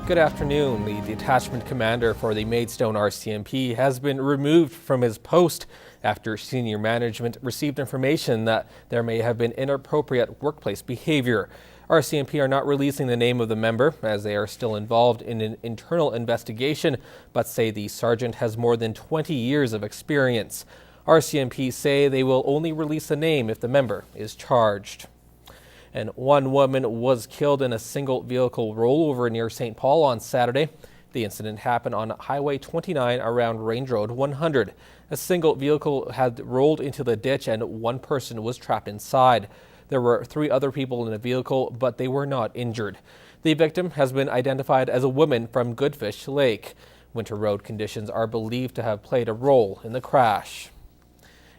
Good afternoon. The detachment commander for the Maidstone RCMP has been removed from his post after senior management received information that there may have been inappropriate workplace behavior. RCMP are not releasing the name of the member as they are still involved in an internal investigation, but say the sergeant has more than 20 years of experience. RCMP say they will only release the name if the member is charged. And one woman was killed in a single vehicle rollover near St. Paul on Saturday. The incident happened on Highway 29 around Range Road 100. A single vehicle had rolled into the ditch and one person was trapped inside. There were 3 other people in the vehicle, but they were not injured. The victim has been identified as a woman from Goodfish Lake. Winter road conditions are believed to have played a role in the crash.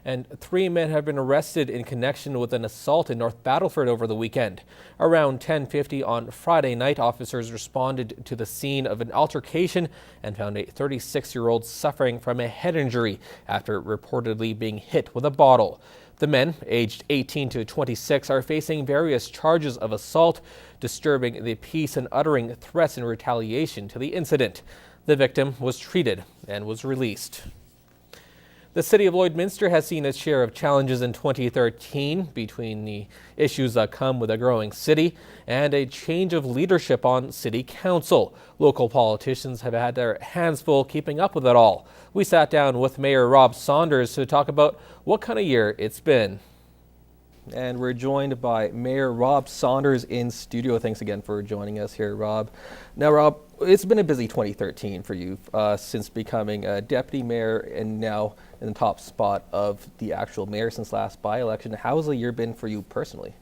And 3 men have been arrested in connection with an assault in North Battleford over the weekend. Around 10:50 on Friday night, officers responded to the scene of an altercation and found a 36-year-old suffering from a head injury after reportedly being hit with a bottle. The men, aged 18 to 26, are facing various charges of assault, disturbing the peace, and uttering threats in retaliation to the incident. The victim was treated and was released. The city of Lloydminster has seen its share of challenges in 2013 between the issues that come with a growing city and a change of leadership on city council. Local politicians have had their hands full keeping up with it all. We sat down with Mayor Rob Saunders to talk about what kind of year it's been. And we're joined by Mayor Rob Saunders in studio. Thanks again for joining us here, Rob. Now, Rob, it's been a busy 2013 for you since becoming a deputy mayor and now in the top spot of the actual mayor since last by-election. How has the year been for you personally?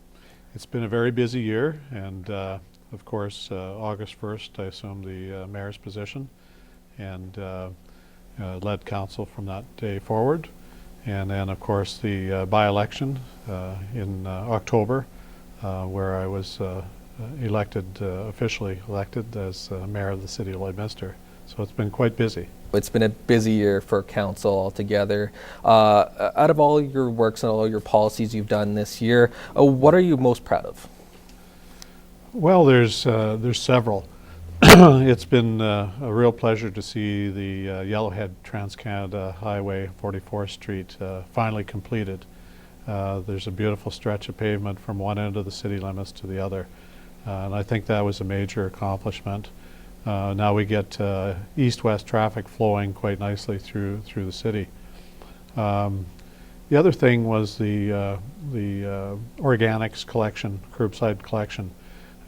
It's been a very busy year, and of course, August 1st, I assumed the mayor's position and led council from that day forward. And then, of course, the by-election in October, where I was officially elected as mayor of the city of Lloydminster. So it's been quite busy. It's been a busy year for council altogether. Out of all your works and all your policies you've done this year, what are you most proud of? Well, there's several. It's been a real pleasure to see the Yellowhead Trans-Canada Highway 44th Street finally completed. There's a beautiful stretch of pavement from one end of the city limits to the other, and I think that was a major accomplishment. Now we get east-west traffic flowing quite nicely through the city. The other thing was the organics collection, curbside collection.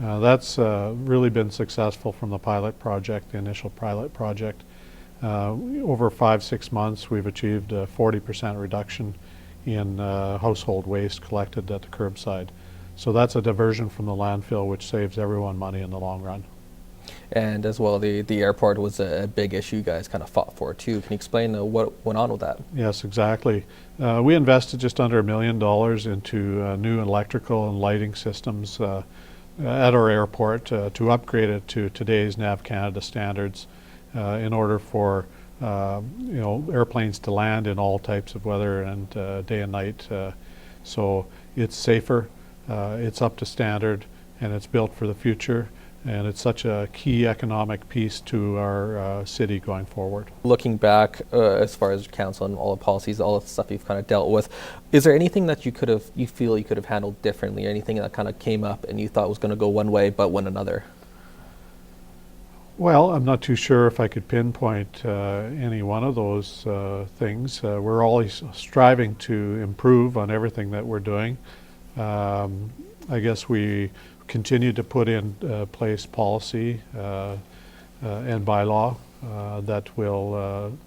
That's really been successful from the pilot project, the initial pilot project. Over 5-6 months, we've achieved a 40% reduction in household waste collected at the curbside. So that's a diversion from the landfill, which saves everyone money in the long run. And as well, the airport was a big issue you guys kind of fought for too. Can you explain what went on with that? Yes, exactly. We invested just under $1 million into new electrical and lighting systems at our airport to upgrade it to today's NAV Canada standards in order for airplanes to land in all types of weather and day and night. So it's safer, it's up to standard, and it's built for the future. And it's such a key economic piece to our city going forward. Looking back, as far as council and all the policies, all the stuff you've kind of dealt with, is there anything that you feel you could have handled differently, or anything that kind of came up and you thought was going to go one way but went another? Well, I'm not too sure if I could pinpoint any one of those things. We're always striving to improve on everything that we're doing. I guess we continue to put in place policy and bylaw that will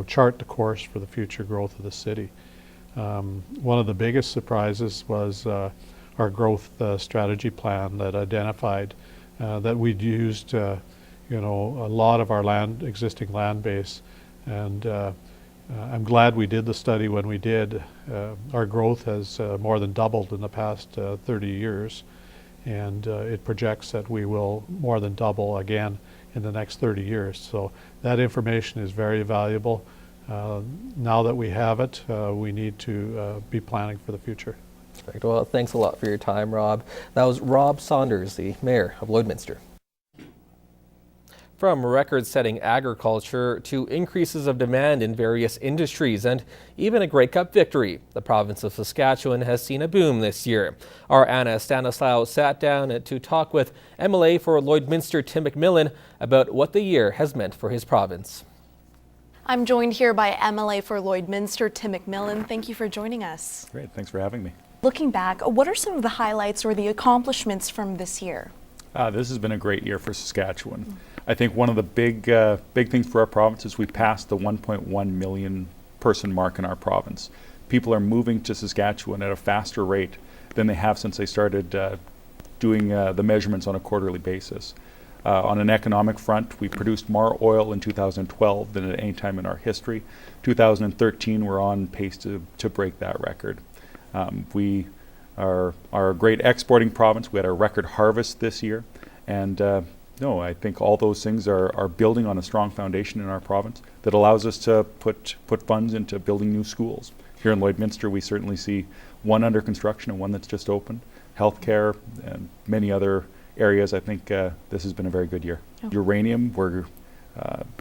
chart the course for the future growth of the city. One of the biggest surprises was our growth strategy plan that identified that we'd used a lot of our existing land base, and I'm glad we did the study when we did. Our growth has more than doubled in the past 30 years. And it projects that we will more than double again in the next 30 years. So that information is very valuable. Now that we have it, we need to be planning for the future. Perfect. Well, thanks a lot for your time, Rob. That was Rob Saunders, the Mayor of Lloydminster. from record-setting agriculture to increases of demand in various industries and even a Grey Cup victory. The province of Saskatchewan has seen a boom this year. Our Anna Stanislaou sat down to talk with MLA for Lloydminster Tim McMillian about what the year has meant for his province. I'm joined here by MLA for Lloydminster Tim McMillian. Thank you for joining us. Great, thanks for having me. Looking back, what are some of the highlights or the accomplishments from this year? This has been a great year for Saskatchewan. I think one of the big things for our province is we passed the 1.1 million person mark in our province. People are moving to Saskatchewan at a faster rate than they have since they started doing the measurements on a quarterly basis. On an economic front, we produced more oil in 2012 than at any time in our history. 2013, we're on pace to break that record. We are a great exporting province. We had a record harvest this year. And I think all those things are building on a strong foundation in our province that allows us to put funds into building new schools. Here in Lloydminster, we certainly see one under construction and one that's just opened. Healthcare and many other areas. I think this has been a very good year. Oh. Uranium, we're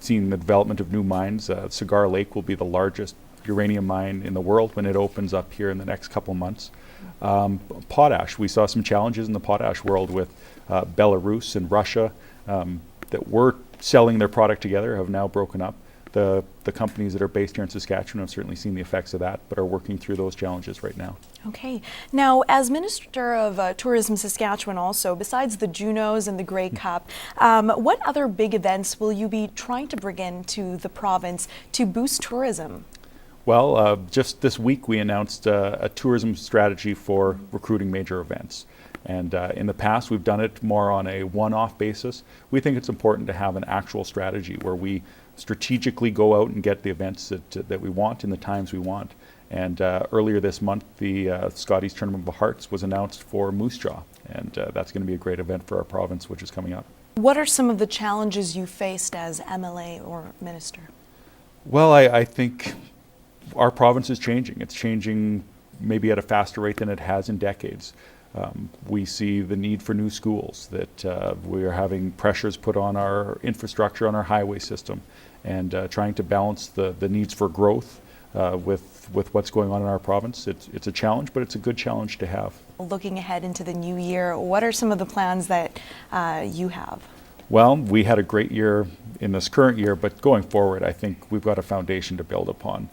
seeing the development of new mines. Cigar Lake will be the largest uranium mine in the world when it opens up here in the next couple months. Potash, we saw some challenges in the potash world with Belarus and Russia that were selling their product together have now broken up. The companies that are based here in Saskatchewan have certainly seen the effects of that, but are working through those challenges right now. Okay. Now, as Minister of Tourism Saskatchewan also, besides the Junos and the Grey Cup, what other big events will you be trying to bring into the province to boost tourism? Well, just this week we announced a tourism strategy for recruiting major events. And in the past we've done it more on a one-off basis. We think it's important to have an actual strategy where we strategically go out and get the events that we want in the times we want. And earlier this month the Scotties Tournament of Hearts was announced for Moose Jaw. And that's going to be a great event for our province, which is coming up. What are some of the challenges you faced as MLA or Minister? Well, I think our province is changing. It's changing maybe at a faster rate than it has in decades. We see the need for new schools, that we are having pressures put on our infrastructure, on our highway system, and trying to balance the needs for growth with what's going on in our province. It's a challenge, but it's a good challenge to have. Looking ahead into the new year, what are some of the plans that you have? Well, we had a great year in this current year, but going forward, I think we've got a foundation to build upon.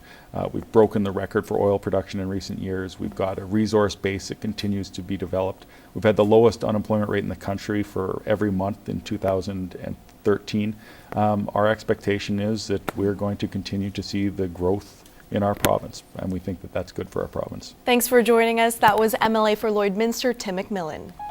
We've broken the record for oil production in recent years. We've got a resource base that continues to be developed. We've had the lowest unemployment rate in the country for every month in 2013. Our expectation is that we're going to continue to see the growth in our province, and we think that that's good for our province. Thanks for joining us. That was MLA for Lloydminster, Tim McMillian.